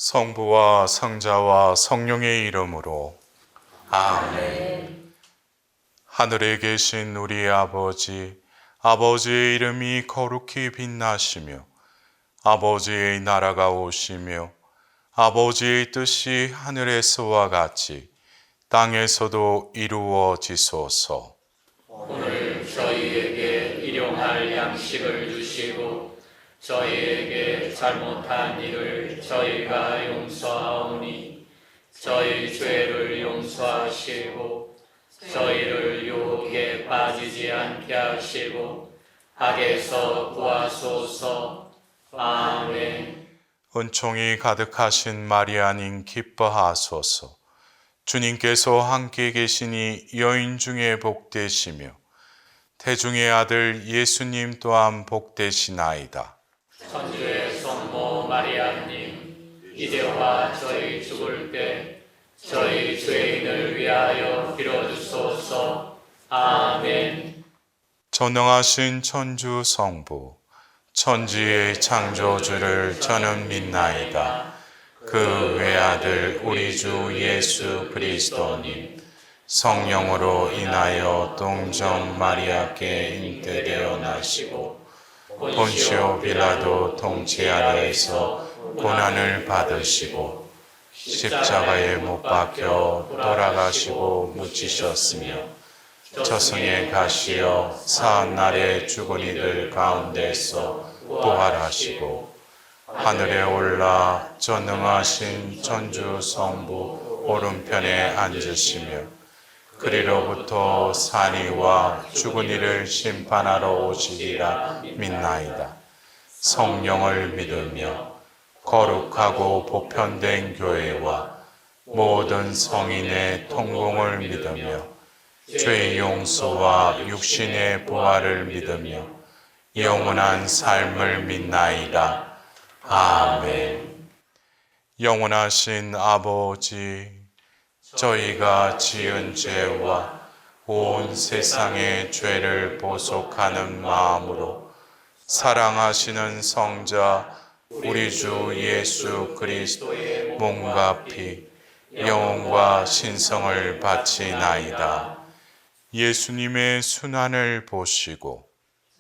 성부와 성자와 성령의 이름으로 아멘. 하늘에 계신 우리 아버지, 아버지의 이름이 거룩히 빛나시며 아버지의 나라가 오시며 아버지의 뜻이 하늘에서와 같이 땅에서도 이루어지소서. 오늘 저희에게 일용할 양식을 주시고 저희에게 잘못한 일을 저희가 용서하오니 저희 죄를 용서하시고 저희를 유혹에 빠지지 않게 하시고 악에서 구하소서. 아멘. 은총이 가득하신 마리아님 기뻐하소서. 주님께서 함께 계시니 여인 중에 복되시며 태중의 아들 예수님 또한 복되시나이다. 천주의 성모 마리아님, 이제와 저희 죽을 때 저희 죄인을 위하여 빌어주소서. 아멘. 전능하신 천주 성부, 천지의 창조주를 저는 믿나이다. 그 외아들 우리 주 예수 그리스도님, 성령으로 인하여 동정 마리아께 잉태되어 나시고 본시오 빌라도 통치 아래에서 고난을 받으시고 십자가에 못 박혀 돌아가시고 묻히셨으며 저승에 가시어 사한날에 죽은 이들 가운데서 부활하시고 하늘에 올라 전능하신 천주 성부 오른편에 앉으시며 그리로부터 산이와 죽은 이를 심판하러 오시리라 믿나이다. 성령을 믿으며 거룩하고 보편된 교회와 모든 성인의 통공을 믿으며 죄의 용서와 육신의 부활을 믿으며 영원한 삶을 믿나이다. 아멘. 영원하신 아버지, 저희가 지은 죄와 온 세상의 죄를 보속하는 마음으로 사랑하시는 성자 우리 주 예수 그리스도의 몸과 피, 영혼과 신성을 바치나이다. 예수님의 순환을 보시고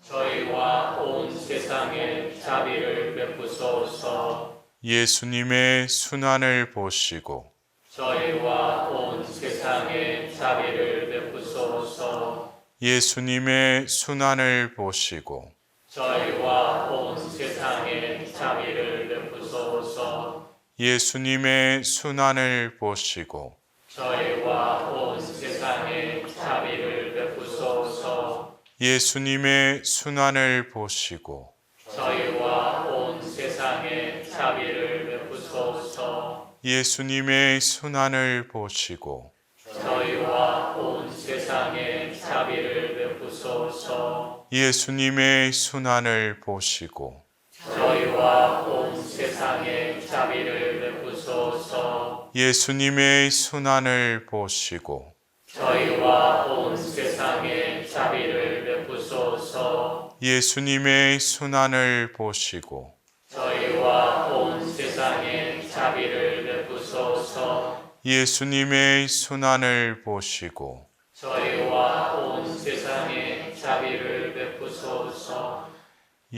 저희와 온 세상에 자비를 베푸소서. 예수님의 순환을 보시고 저희와 온 세상에 자비를 베푸소서. 예수님의 순환을 보시고 저희와 온 세상에 자비를 베푸소서. 예수님의 순환을 보시고 저희와 온 세상에 자비를 베푸소서. 예수님의 순환을 보시고 저희와 온 세상에 자비를 베푸소서. 예수님의 순환을 보시고 저희와 온 세상에 자비를 베푸소서. 예수님의 순환을 보시고 저희와 온 세상에 자비를 베푸소서. 예수님의 순환을 보시고 저희와 온 세상에 자비를 베푸소서. 예수님의 순환을 보시고 저희와 온 세상에 자비를 베푸소서. 예수님의 순환을 보시고 저희와 온 세상에 자비를 베푸소서.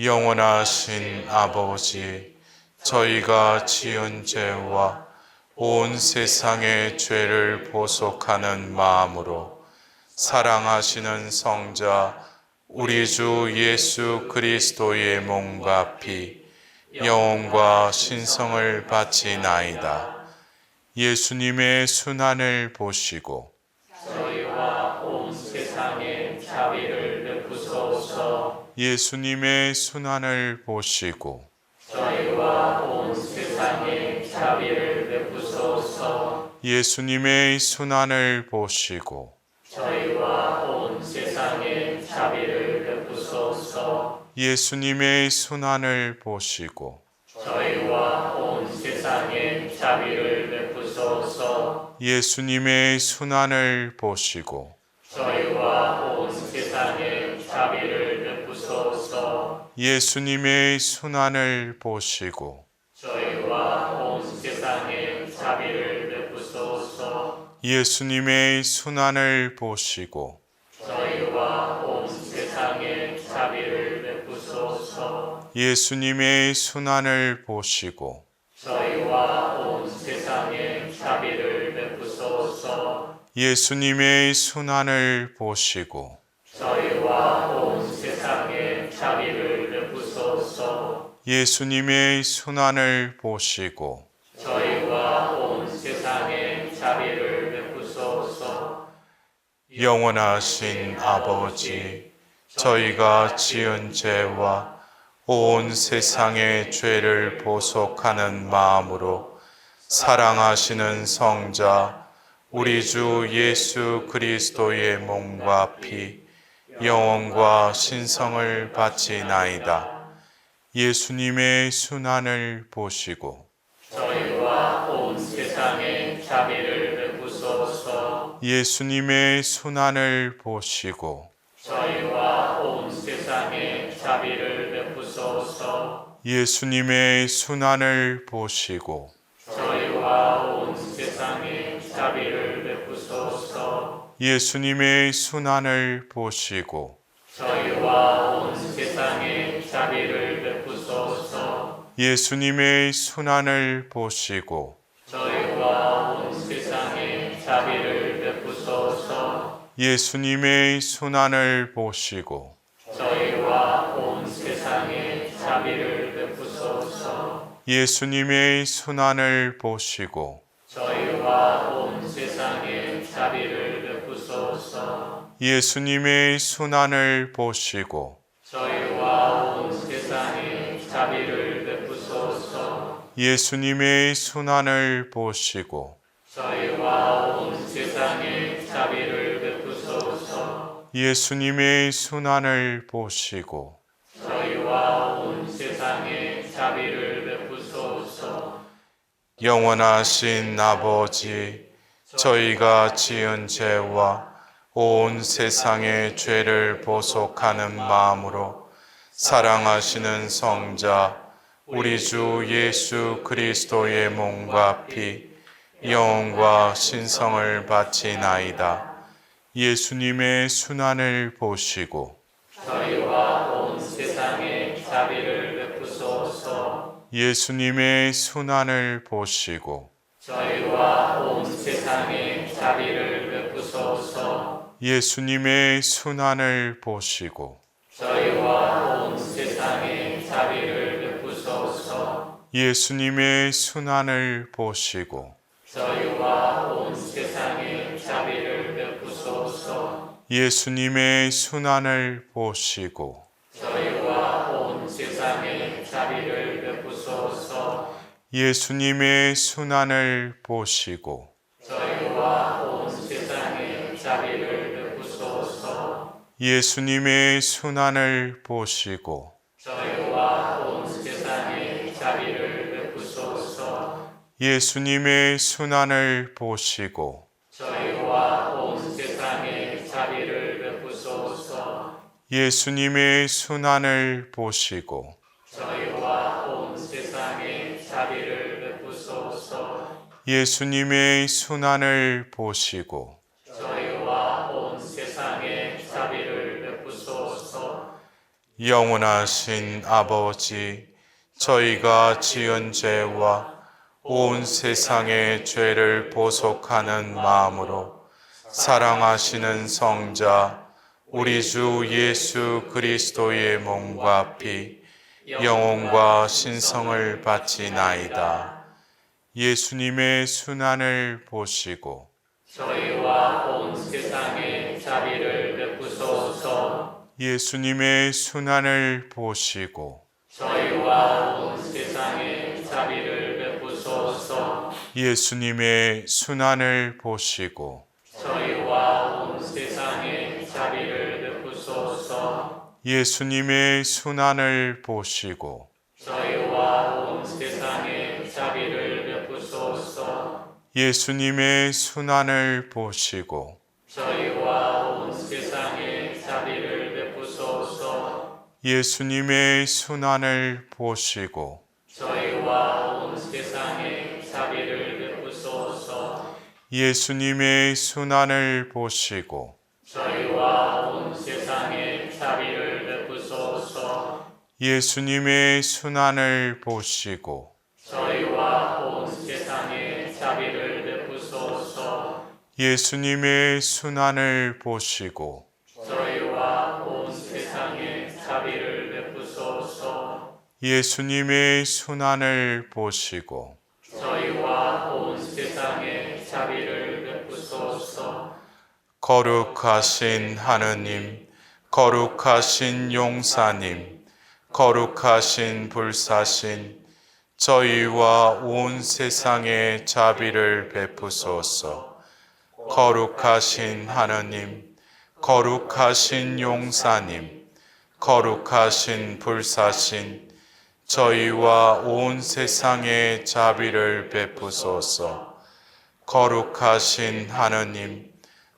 영원하신 아버지, 저희가 지은 죄와 온 세상의 죄를 보속하는 마음으로 사랑하시는 성자 우리 주 예수 그리스도의 몸과 피, 영혼과 신성을 바치나이다. 예수님의 순환을 보시고 저희와 온 세상에 자비를 베푸소서. 예수님의 순환을 보시고 저희와 온 세상에 자비를 베푸소서. 예수님의 순환을 보시고 저희와 온 세상에 자비를 베푸소서. 예수님의 순환을 보시고 저희와 온 세상에 자비를 베푸소서. 예수님의 순환을 보시고 저희와 온 세상에 자비를 베푸소서. 예수님의 순환을 보시고 저희와 온 세상에 예수님의 순환을 보시고 저희와 온 세상에 자비를 베푸소서. 예수님의 순환을 보시고 저희와 온 세상에 자비를 베푸소서. 예수님의 순환을 보시고 저희와 온 세상에 자비를 베푸소서. 예수님의 순환을 보시고 저희와 온 세상에 자비를 베푸소서. 영원하신 아버지, 저희가 지은 죄와 온 세상의 죄를 보속하는 마음으로 사랑하시는 성자 우리 주 예수 그리스도의 몸과 피, 영혼과 신성을 바치나이다. 예수님의 순환을 보시고 저희와 온 세상에 자비를 베푸소서. 예수님의 순환을 보시고 저희와 온 세상에 자비를 베푸소서. 예수님의 순환을 보시고 저희와 온 세상에 자비를 베푸소서. 예수님의 순환을 보시고 저희와 온 세상에 자비를 베푸소서. 예수님의 순환을 보시고 저희와 온 세상에 자비를 베푸소서. 예수님의 순환을 보시고 저희와 온 세상에 자비를 베푸소서. 예수님의 순환을 보시고 저희와 온 세상에 자비를 베푸소서. 예수님의 순환을 보시고 저희와 온 세상에 자비를 베푸소서. 예수님의 순환을 보시고 저희와 온 세상에 자비를 베푸소서. 예수님의 순환을 보시고 저희와 온 세상에 자비를 베푸소서. 영원하신 아버지, 저희가 지은 죄와 온 세상의 죄를 보속하는 마음으로 사랑하시는 성자 우리 주 예수 그리스도의 몸과 피, 영혼과 신성을 바치나이다. 예수님의 순환을 보시고 저희와 온 세상에 자비를 베푸소서. 예수님의 순환을 보시고 저희와 온 세상에 자비를 베푸소서. 예수님의 순환을 보시고 저희와 온 세상에 자비를 베푸소서. 예수님의 순환을 보시고 저희와 온 세상에 자비를 베푸소서. 예수님의 순환을 보시고 저희와 온 세상에 자비를 베푸소서. 예수님의 순환을 보시고 저희와 온 세상에 자비를 베푸소서. 예수님의 순환을 보시고 저희와 온 세상에 자비를 베푸소서. 예수님의 순환을 보시고 저희와 온 세상에 자비를 베푸소서. 예수님의 순환을 보시고 저희와 온 세상에 자비를 베푸소서. 예수님의 순환을 보시고 저희와 온 세상에 자비를 베푸소서. 영원하신 아버지, 저희가 지은 죄와 온 세상의 죄를 보속하는 마음으로 사랑하시는 성자 우리 주 예수 그리스도의 몸과 피, 영혼과 신성을 바치나이다. 예수님의 순환을 보시고 저희와 온 세상에 자비를 베푸소서. 예수님의 순환을 보시고 저희와 온 세상에 자비를 베푸소서. 예수님의 순환을 보시고 저희와 온 세상에 자비를 베푸소서. 예수님의 순환을 보시고 저희와 온 세상에 자비를 베푸소서. 예수님의 순환을 보시고 저희와 온 세상에 자비를 베푸소서. 예수님의 순환을 보시고 저희와 온 세상에 자비를 베푸소서. 예수님의 순환을 보시고 저희와 온 세상에 자비를 베푸소서. 예수님의 순환을 보시고 저희와 온 세상에 자비를 베푸소서. 예수님의 순환을 보시고 저희와 온 세상에 자비를 베푸소서. 예수님의 순환을 보시고 저희와 온 세상에 자비를 베푸소서. 거룩하신 하느님, 거룩하신 용사님, 거룩하신 불사신, 저희와 온 세상에 자비를 베푸소서. 거룩하신 하느님, 거룩하신 용사님, 거룩하신 불사신, 저희와 온 세상에 자비를 베푸소서. 거룩하신 하느님,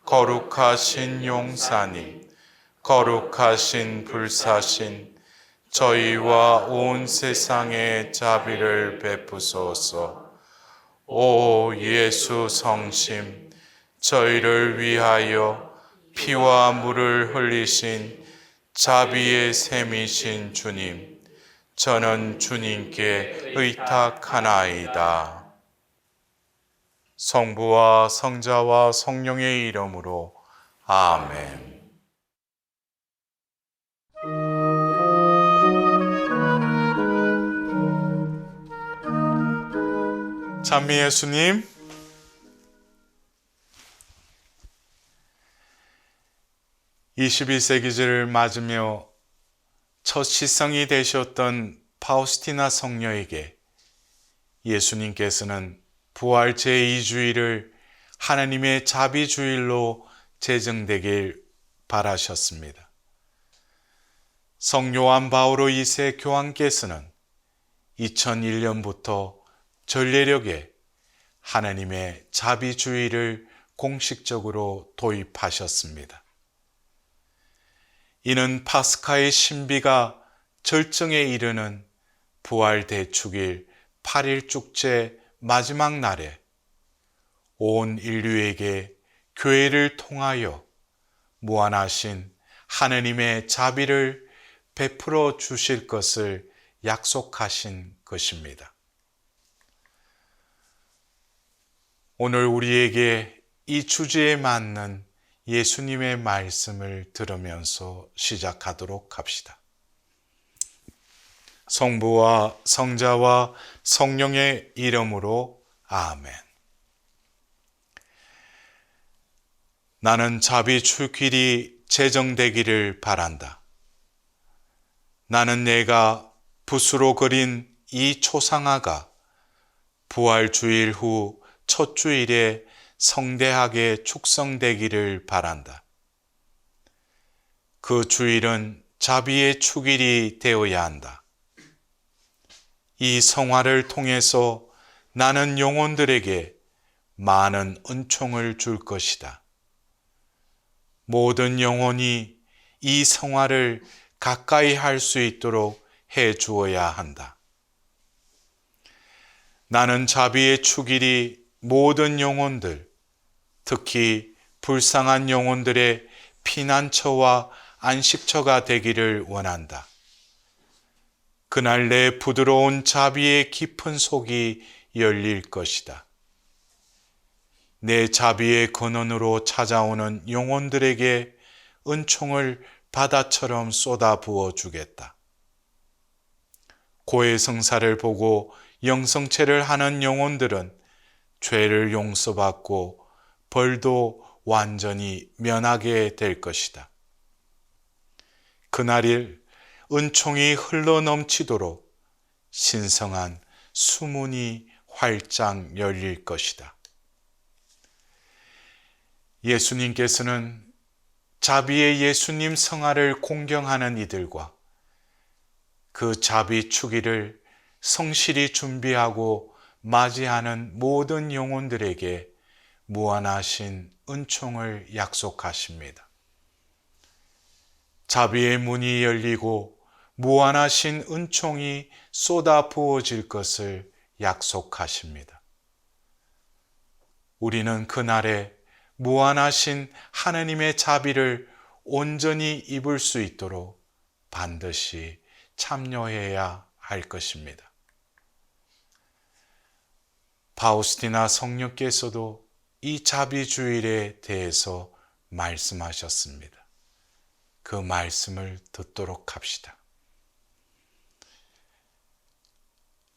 거룩하신 용사님, 거룩하신 불사신, 저희와 온 세상에 자비를 베푸소서. 오 예수 성심, 저희를 위하여 피와 물을 흘리신 자비의 샘이신 주님, 저는 주님께 의탁하나이다. 성부와 성자와 성령의 이름으로 아멘. 찬미 예수님, (21세기를) 맞으며 첫 시성이 되셨던 파우스티나 성녀에게 예수님께서는 부활 제2주일을 하나님의 자비주일로 제정되길 바라셨습니다. 성요한 바오로 2세 교황께서는 2001년부터 전례력에 하나님의 자비주의를 공식적으로 도입하셨습니다. 이는 파스카의 신비가 절정에 이르는 부활 대축일 8일 축제 마지막 날에 온 인류에게 교회를 통하여 무한하신 하나님의 자비를 베풀어 주실 것을 약속하신 것입니다. 오늘 우리에게 이 주제에 맞는 예수님의 말씀을 들으면서 시작하도록 합시다. 성부와 성자와 성령의 이름으로 아멘. 나는 자비 출길이 제정되기를 바란다. 나는 내가 붓으로 그린 이 초상화가 부활 주일 후 첫 주일에 성대하게 축성되기를 바란다. 그 주일은 자비의 축일이 되어야 한다. 이 성화를 통해서 나는 영혼들에게 많은 은총을 줄 것이다. 모든 영혼이 이 성화를 가까이 할 수 있도록 해 주어야 한다. 나는 자비의 축일이 모든 영혼들, 특히 불쌍한 영혼들의 피난처와 안식처가 되기를 원한다. 그날 내 부드러운 자비의 깊은 속이 열릴 것이다. 내 자비의 근원으로 찾아오는 영혼들에게 은총을 바다처럼 쏟아 부어 주겠다. 고해성사를 보고 영성체를 하는 영혼들은 죄를 용서받고 벌도 완전히 면하게 될 것이다. 그날일 은총이 흘러넘치도록 신성한 수문이 활짝 열릴 것이다. 예수님께서는 자비의 예수님 성화를 공경하는 이들과 그 자비 축일을 성실히 준비하고 맞이하는 모든 영혼들에게 무한하신 은총을 약속하십니다. 자비의 문이 열리고 무한하신 은총이 쏟아 부어질 것을 약속하십니다. 우리는 그날에 무한하신 하느님의 자비를 온전히 입을 수 있도록 반드시 참여해야 할 것입니다. 파우스티나 성령께서도 이 자비주일에 대해서 말씀하셨습니다. 그 말씀을 듣도록 합시다.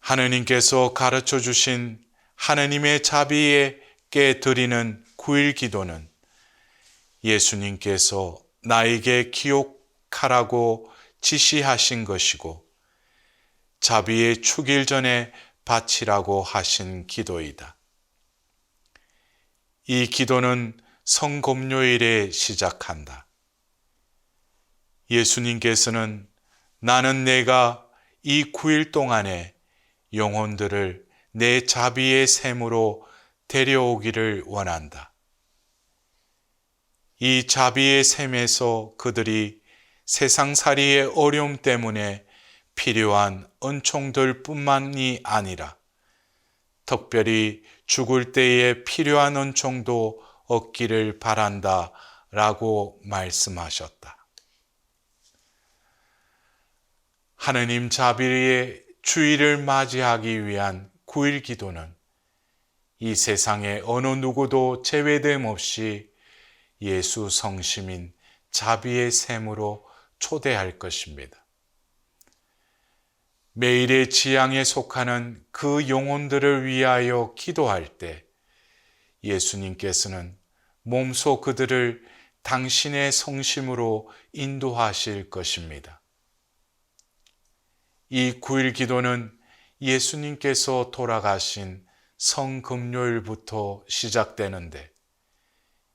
하느님께서 가르쳐 주신 하느님의 자비에게 드리는 9일 기도는 예수님께서 나에게 기억하라고 지시하신 것이고 자비의 축일 전에 바치라고 하신 기도이다. 이 기도는 성금요일에 시작한다. 예수님께서는 나는 내가 이 9일 동안에 영혼들을 내 자비의 샘으로 데려오기를 원한다. 이 자비의 샘에서 그들이 세상살이의 어려움 때문에 필요한 은총들 뿐만이 아니라 특별히 죽을 때에 필요한 은총도 얻기를 바란다 라고 말씀하셨다. 하느님 자비의 주일을 맞이하기 위한 9일 기도는 이 세상에 어느 누구도 제외됨 없이 예수 성심인 자비의 샘으로 초대할 것입니다. 매일의 지향에 속하는 그 영혼들을 위하여 기도할 때 예수님께서는 몸소 그들을 당신의 성심으로 인도하실 것입니다. 이 9일 기도는 예수님께서 돌아가신 성금요일부터 시작되는데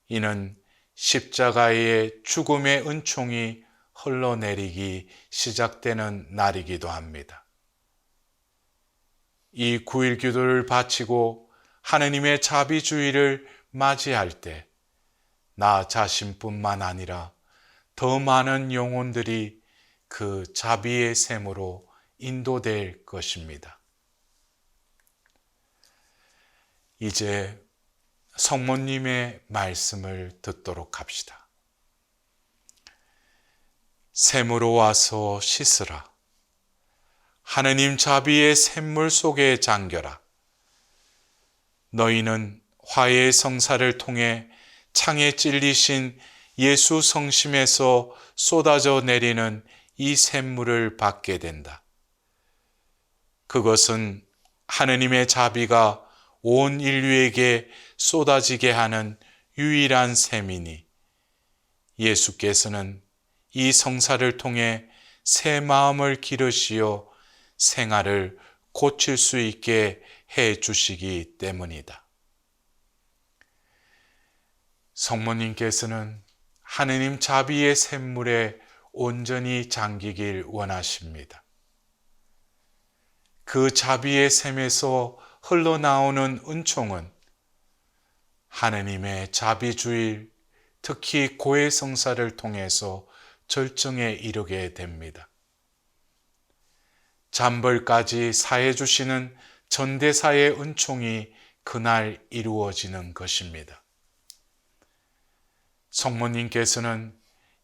이는 십자가의 죽음의 은총이 흘러내리기 시작되는 날이기도 합니다. 이 9일 기도를 바치고 하느님의 자비주의를 맞이할 때 나 자신뿐만 아니라 더 많은 영혼들이 그 자비의 샘으로 인도될 것입니다. 이제 성모님의 말씀을 듣도록 합시다. 샘으로 와서 씻으라. 하느님 자비의 샘물 속에 잠겨라. 너희는 화해의 성사를 통해 창에 찔리신 예수 성심에서 쏟아져 내리는 이 샘물을 받게 된다. 그것은 하느님의 자비가 온 인류에게 쏟아지게 하는 유일한 샘이니 예수께서는 이 성사를 통해 새 마음을 기르시어 생활을 고칠 수 있게 해 주시기 때문이다. 성모님께서는 하느님 자비의 샘물에 온전히 잠기길 원하십니다. 그 자비의 샘에서 흘러나오는 은총은 하느님의 자비주일, 특히 고해성사를 통해서 절정에 이르게 됩니다. 잠벌까지 사해 주시는 전대사의 은총이 그날 이루어지는 것입니다. 성모님께서는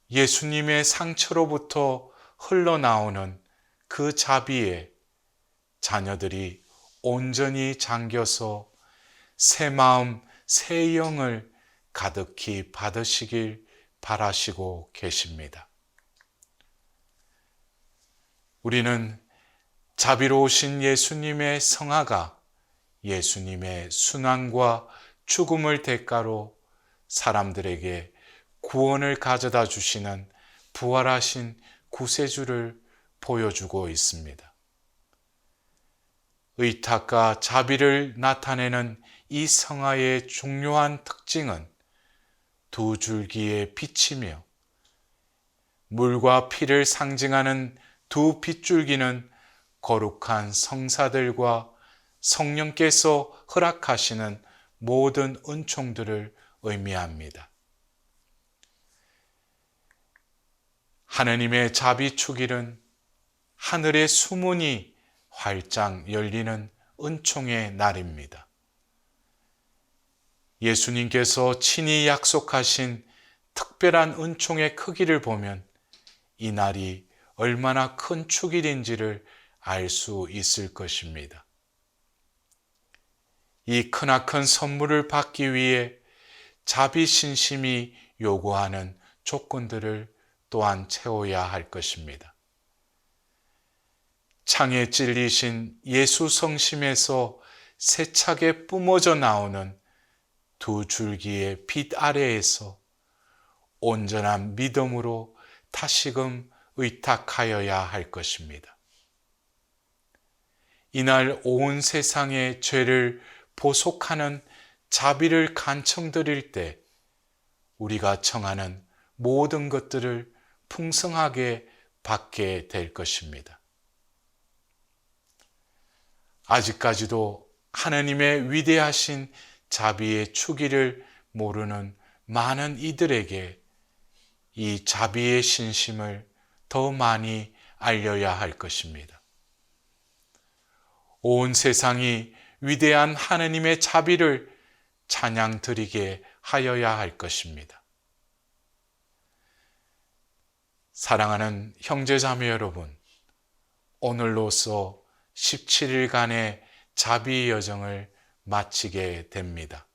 예수님의 상처로부터 흘러나오는 그 자비에 자녀들이 온전히 잠겨서 새 마음, 새 영을 가득히 받으시길 바라시고 계십니다. 우리는 자비로우신 예수님의 성화가 예수님의 순환과 죽음을 대가로 사람들에게 구원을 가져다 주시는 부활하신 구세주를 보여주고 있습니다. 의탁과 자비를 나타내는 이 성화의 중요한 특징은 두 줄기의 빛이며 물과 피를 상징하는 두 빗줄기는 거룩한 성사들과 성령께서 허락하시는 모든 은총들을 의미합니다. 하느님의 자비축일은 하늘의 수문이 활짝 열리는 은총의 날입니다. 예수님께서 친히 약속하신 특별한 은총의 크기를 보면 이 날이 얼마나 큰 축일인지를 알 수 있을 것입니다. 이 크나큰 선물을 받기 위해 자비신심이 요구하는 조건들을 또한 채워야 할 것입니다. 창에 찔리신 예수 성심에서 세차게 뿜어져 나오는 두 줄기의 빛 아래에서 온전한 믿음으로 다시금 의탁하여야 할 것입니다. 이날 온 세상의 죄를 보속하는 자비를 간청드릴 때 우리가 청하는 모든 것들을 풍성하게 받게 될 것입니다. 아직까지도 하나님의 위대하신 자비의 축일을 모르는 많은 이들에게 이 자비의 신심을 더 많이 알려야 할 것입니다. 온 세상이 위대한 하나님의 자비를 찬양 드리게 하여야 할 것입니다. 사랑하는 형제자매 여러분, 오늘로써 17일간의 자비 여정을 마치게 됩니다.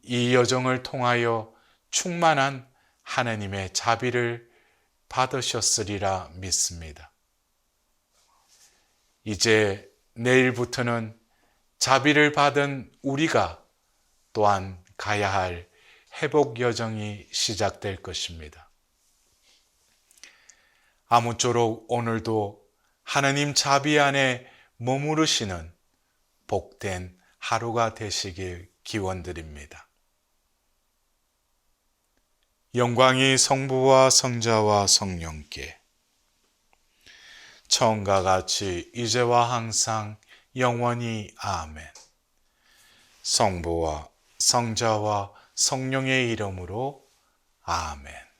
이 여정을 통하여 충만한 하나님의 자비를 받으셨으리라 믿습니다. 이제 내일부터는 자비를 받은 우리가 또한 가야 할 회복 여정이 시작될 것입니다. 아무쪼록 오늘도 하나님 자비 안에 머무르시는 복된 하루가 되시길 기원드립니다. 영광이 성부와 성자와 성령께 처음과 같이 이제와 항상 영원히 아멘. 성부와 성자와 성령의 이름으로 아멘.